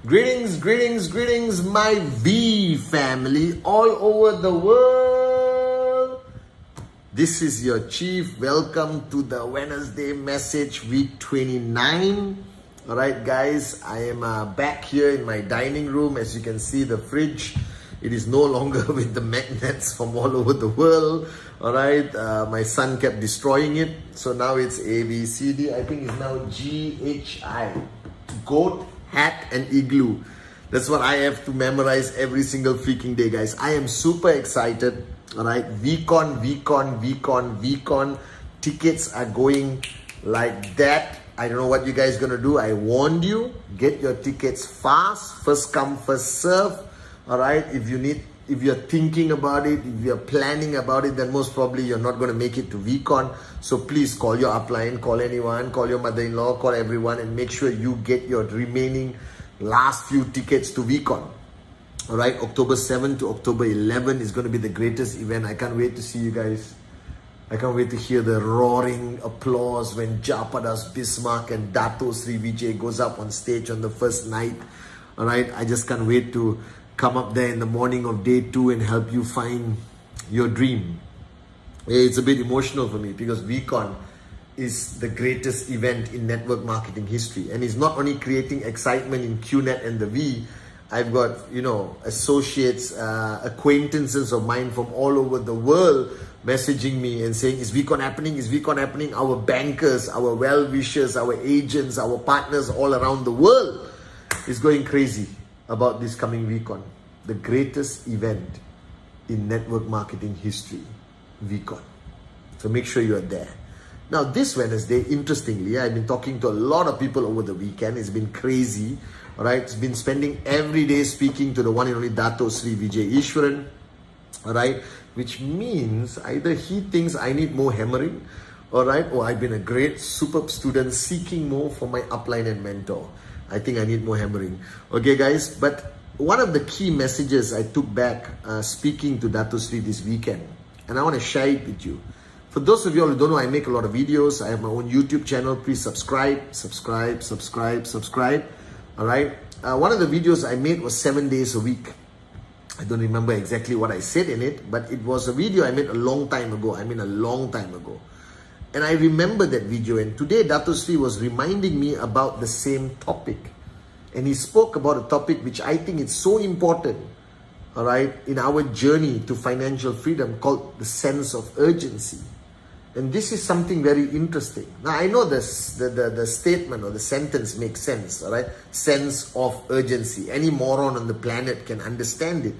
Greetings, greetings, greetings, my V family all over the world. This is your Chief. Welcome to the Wednesday message, week 29. Alright guys, I am back here in my dining room. As you can see, the fridge, it is no longer with the magnets from all over the world. Alright, my son kept destroying it. So now it's A, B, C, D. I think it's now G, H, I. Goat, hat and igloo. That's what I have to memorize every single freaking day, guys. I am super excited. Alright, VCon. Tickets are going like that. I don't know what you guys gonna do. I warned you. Get your tickets fast. First come, first serve. Alright, if you're thinking about it, if you're planning about it, then most probably you're not going to make it to VCon. So please call your upline, call anyone, call your mother-in-law, call everyone, and make sure you get your remaining last few tickets to VCon. Alright, October 7 to October 11 is going to be the greatest event. I can't wait to see you guys. I can't wait to hear the roaring applause when Japadas Bismarck and Dato Sri Vijay goes up on stage on the first night. Alright, I just can't wait to come up there in the morning of day 2 and help you find your dream. It's a bit emotional for me because VCon is the greatest event in network marketing history, and it's not only creating excitement in QNet and the V. I've got, associates, acquaintances of mine from all over the world messaging me and saying, is VCon happening? Is VCon happening? Our bankers, our well-wishers, our agents, our partners all around the world is going crazy about this coming VCon, the greatest event in network marketing history, VCon. So make sure you are there. Now this Wednesday, interestingly, I've been talking to a lot of people over the weekend. It's been crazy, all right? It's been spending every day speaking to the one and only Dato Sri Vijay Ishwaran, all right? Which means either he thinks I need more hammering, all right? Or I've been a great, superb student seeking more for my upline and mentor. I think I need more hammering. Okay, guys, but one of the key messages I took back speaking to Dato Sri this weekend, and I want to share it with you. For those of you all who don't know, I make a lot of videos. I have my own YouTube channel. Please subscribe. All right. One of the videos I made was 7 days a week. I don't remember exactly what I said in it, but it was a video I made a long time ago. And I remember that video, and today Dato Sri was reminding me about the same topic. And he spoke about a topic which I think is so important, all right, in our journey to financial freedom, called the sense of urgency. And this is something very interesting. Now I know the statement or the sentence makes sense, all right? Sense of urgency. Any moron on the planet can understand it.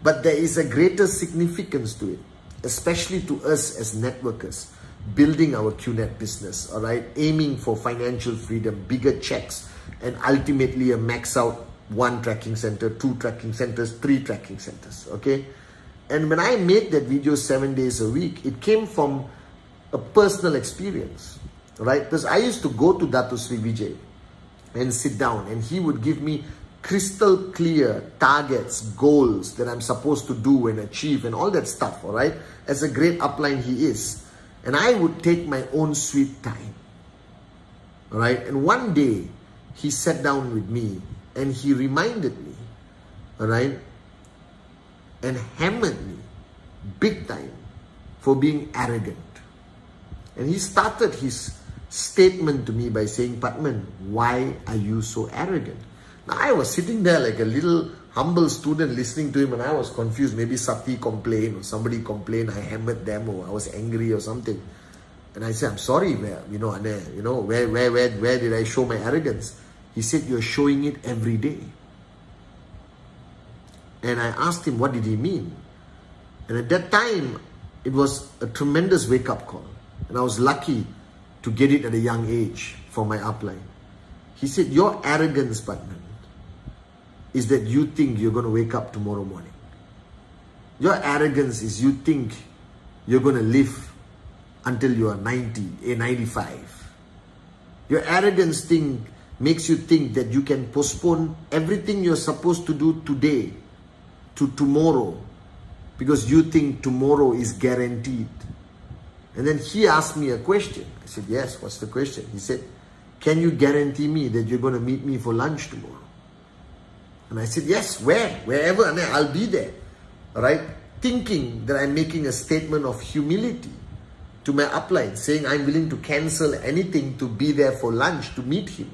But there is a greater significance to it, especially to us as networkers, building our QNet business, all right, aiming for financial freedom, bigger checks, and ultimately a max out 1 tracking center, 2 tracking centers, 3 tracking centers, okay? And when I made that video 7 days a week, it came from a personal experience, right? Because I used to go to Dato Sri Vijay and sit down, and he would give me crystal clear targets, goals that I'm supposed to do and achieve and all that stuff, all right? As a great upline he is. And I would take my own sweet time. All right. And one day he sat down with me and he reminded me, all right, and hammered me big time for being arrogant. And he started his statement to me by saying, Bhatman, why are you so arrogant? Now I was sitting there like a little humble student listening to him, and I was confused. Maybe Sati complained or somebody complained, I hammered them, or I was angry or something. And I said, I'm sorry, where did I show my arrogance? He said, you're showing it every day. And I asked him, what did he mean? And at that time, it was a tremendous wake-up call. And I was lucky to get it at a young age for my upline. He said, your arrogance, Bhatman, is that you think you're going to wake up tomorrow morning. Your arrogance is you think you're going to live until you are 90, 95. Your arrogance thing makes you think that you can postpone everything you're supposed to do today to tomorrow because you think tomorrow is guaranteed. And then he asked me a question. I said, yes, what's the question? He said, can you guarantee me that you're going to meet me for lunch tomorrow? And I said, yes, wherever, and I'll be there. All right? Thinking that I'm making a statement of humility to my upline, saying I'm willing to cancel anything to be there for lunch to meet him.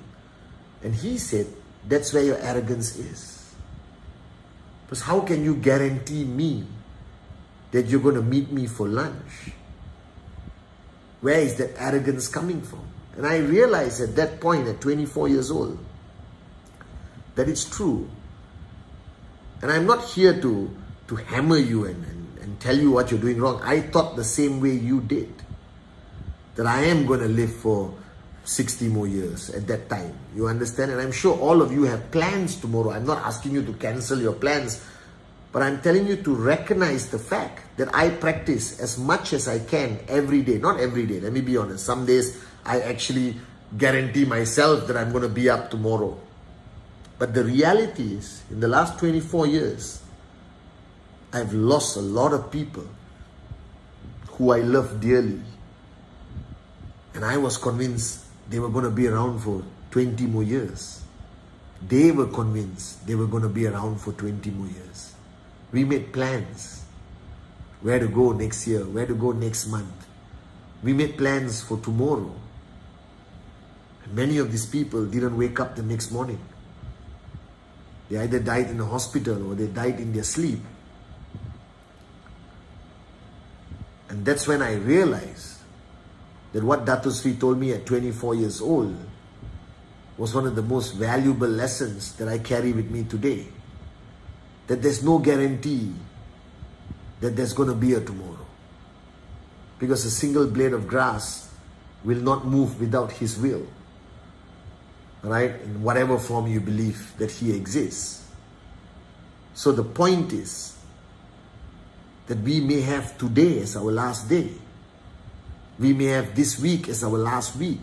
And he said, that's where your arrogance is. Because how can you guarantee me that you're going to meet me for lunch? Where is that arrogance coming from? And I realized at that point, at 24 years old, that it's true. And I'm not here to hammer you and tell you what you're doing wrong. I thought the same way you did. That I am going to live for 60 more years at that time. You understand? And I'm sure all of you have plans tomorrow. I'm not asking you to cancel your plans. But I'm telling you to recognize the fact that I practice as much as I can every day. Not every day, let me be honest. Some days I actually guarantee myself that I'm going to be up tomorrow. But the reality is, in the last 24 years, I've lost a lot of people who I love dearly. And I was convinced they were going to be around for 20 more years. They were convinced they were going to be around for 20 more years. We made plans. Where to go next year, where to go next month. We made plans for tomorrow. And many of these people didn't wake up the next morning. They either died in a hospital or they died in their sleep. And that's when I realized that what Dato Sri told me at 24 years old was one of the most valuable lessons that I carry with me today. That there's no guarantee that there's going to be a tomorrow. Because a single blade of grass will not move without His will. Right? In whatever form you believe that He exists. So the point is that we may have today as our last day. We may have this week as our last week.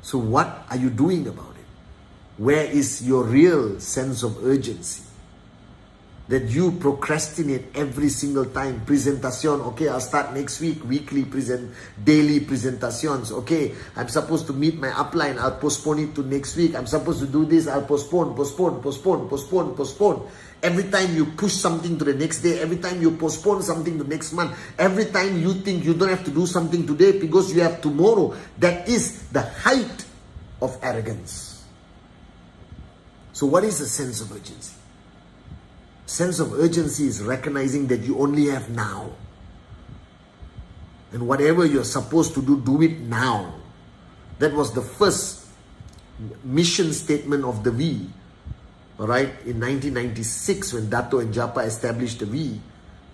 So what are you doing about it? Where is your real sense of urgency? That you procrastinate every single time. Presentation, okay, I'll start next week. Daily presentations, okay, I'm supposed to meet my upline, I'll postpone it to next week. I'm supposed to do this, I'll postpone. Every time you push something to the next day, every time you postpone something to next month, every time you think you don't have to do something today because you have tomorrow, that is the height of arrogance. So what is the sense of urgency? Sense of urgency is recognizing that you only have now. And whatever you're supposed to do, do it now. That was the first mission statement of the V. Alright, in 1996 when Dato and Japa established the V.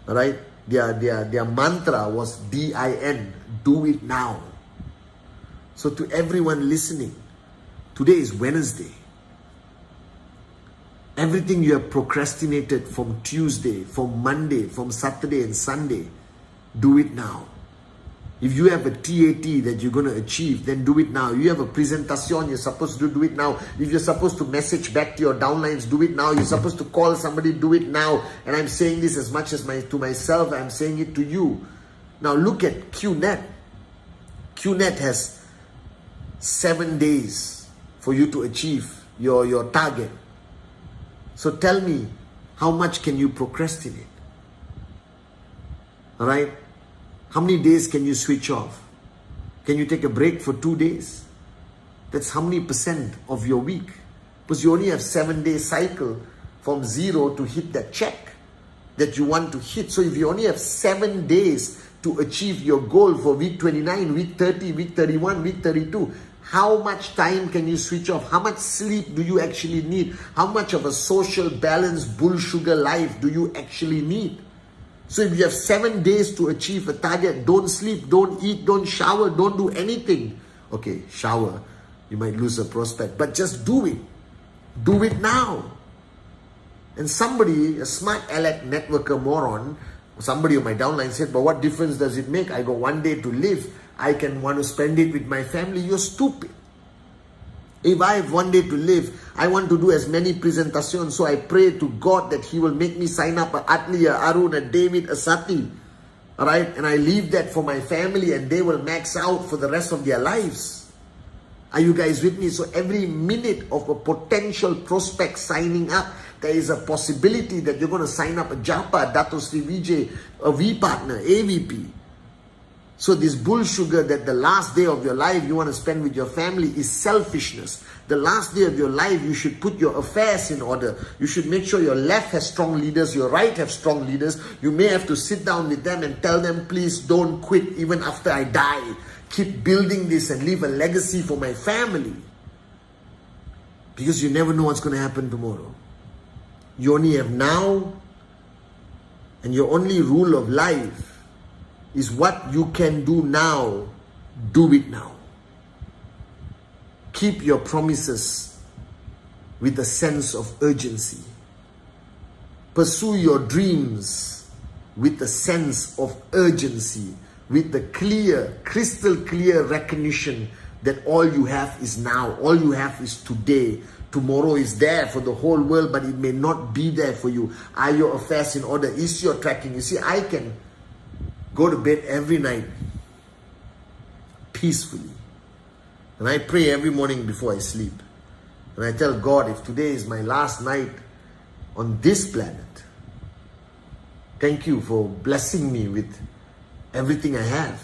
Alright, their mantra was DIN, do it now. So to everyone listening, today is Wednesday. Everything you have procrastinated from Tuesday, from Monday, from Saturday and Sunday, do it now. If you have a TAT that you're going to achieve, then do it now. You have a presentation, you're supposed to do it now. If you're supposed to message back to your downlines, do it now. You're supposed to call somebody, do it now. And I'm saying this as much as to myself, I'm saying it to you. Now look at QNet. QNet has 7 days for you to achieve your target. So tell me, how much can you procrastinate? Alright? How many days can you switch off? Can you take a break for 2 days? That's how many % of your week? Because you only have 7-day cycle from 0 to hit that check that you want to hit. So if you only have 7 days to achieve your goal for week 29, week 30, week 31, week 32, how much time can you switch off? How much sleep do you actually need? How much of a social balance, bull sugar life do you actually need? So if you have 7 days to achieve a target, don't sleep, don't eat, don't shower, don't do anything. Okay, shower, you might lose a prospect, but just do it. Do it now. And somebody, a smart aleck networker moron, somebody on my downline said, but what difference does it make? I got 1 day to live. I can want to spend it with my family. You're stupid. If I have 1 day to live, I want to do as many presentations. So I pray to God that He will make me sign up a Atli, a Arun, a David, a Sati. Alright? And I leave that for my family and they will max out for the rest of their lives. Are you guys with me? So every minute of a potential prospect signing up, there is a possibility that you're going to sign up a Japa, Dato Sri Vijay, a V partner, AVP. So this bull sugar that the last day of your life you want to spend with your family is selfishness. The last day of your life you should put your affairs in order. You should make sure your left has strong leaders, your right have strong leaders. You may have to sit down with them and tell them, please don't quit even after I die. Keep building this and leave a legacy for my family. Because you never know what's going to happen tomorrow. You only have now, and your only rule of life is what you can do now, do it now. Keep your promises with a sense of urgency. Pursue your dreams with a sense of urgency, with the clear, crystal clear recognition that all you have is now, all you have is today. Tomorrow is there for the whole world, but it may not be there for you. Are your affairs in order? Is your tracking? You see, I can go to bed every night peacefully. And I pray every morning before I sleep. And I tell God, if today is my last night on this planet, thank you for blessing me with everything I have.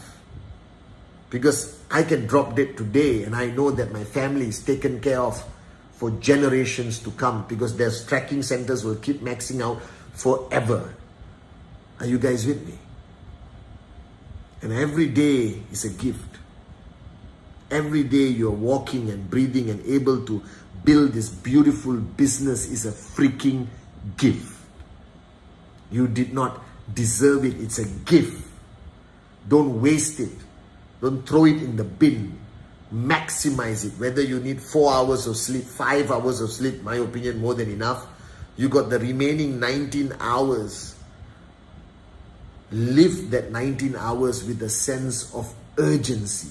Because I can drop dead today and I know that my family is taken care of for generations to come, because their tracking centers will keep maxing out forever. Are you guys with me? And every day is a gift. Every day you're walking and breathing and able to build this beautiful business is a freaking gift. You did not deserve it. It's a gift. Don't waste it. Don't throw it in the bin. Maximize it. Whether you need 4 hours of sleep, 5 hours of sleep, my opinion, more than enough. You got the remaining 19 hours. Live that 19 hours with a sense of urgency.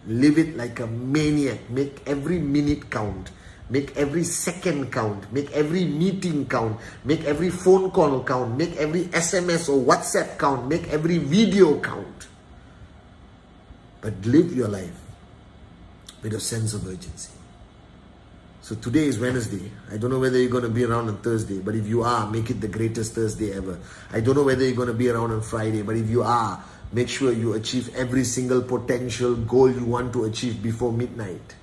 Live it like a maniac. Make every minute count. Make every second count. Make every meeting count. Make every phone call count. Make every SMS or WhatsApp count. Make every video count. But live your life with a sense of urgency. So today is Wednesday. I don't know whether you're going to be around on Thursday, but if you are, make it the greatest Thursday ever. I don't know whether you're going to be around on Friday, but if you are, make sure you achieve every single potential goal you want to achieve before midnight.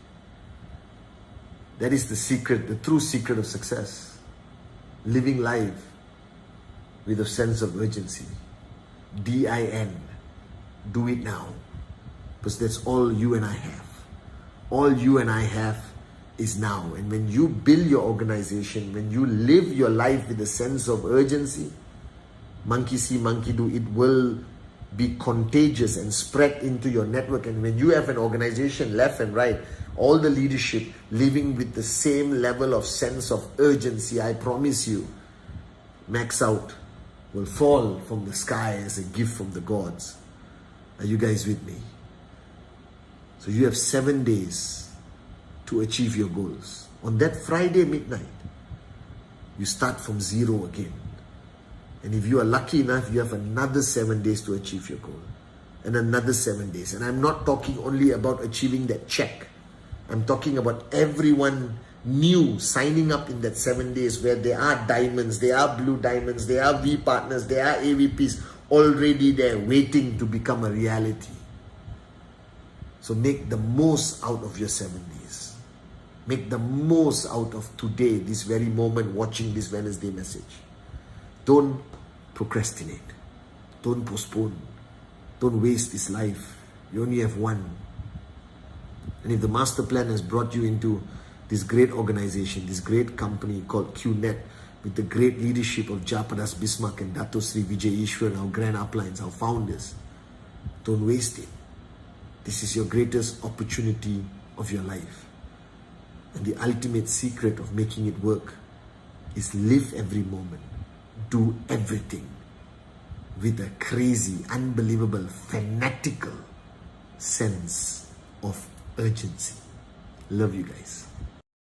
That is the secret, the true secret of success. Living life with a sense of urgency. DIN. Do it now. Because that's all you and I have. All you and I have is now. And when you build your organization, when you live your life with a sense of urgency, monkey see, monkey do, it will be contagious and spread into your network. And when you have an organization left and right, all the leadership living with the same level of sense of urgency, I promise you, max out will fall from the sky as a gift from the gods. Are you guys with me? So you have 7 days to achieve your goals. On that Friday midnight, you start from zero again. And if you are lucky enough, you have another 7 days to achieve your goal. And another 7 days. And I'm not talking only about achieving that check. I'm talking about everyone new signing up in that 7 days, where there are diamonds, there are blue diamonds, there are V partners, there are AVPs already there waiting to become a reality. So make the most out of your 7 days. Make the most out of today, this very moment, watching this Wednesday message. Don't procrastinate. Don't postpone. Don't waste this life. You only have one. And if the master plan has brought you into this great organization, this great company called QNet, with the great leadership of Japadas Bismarck and Dato Sri Vijay Ishwar, our grand uplines, our founders, don't waste it. This is your greatest opportunity of your life. And the ultimate secret of making it work is live every moment. Do everything with a crazy, unbelievable, fanatical sense of urgency. Love you guys.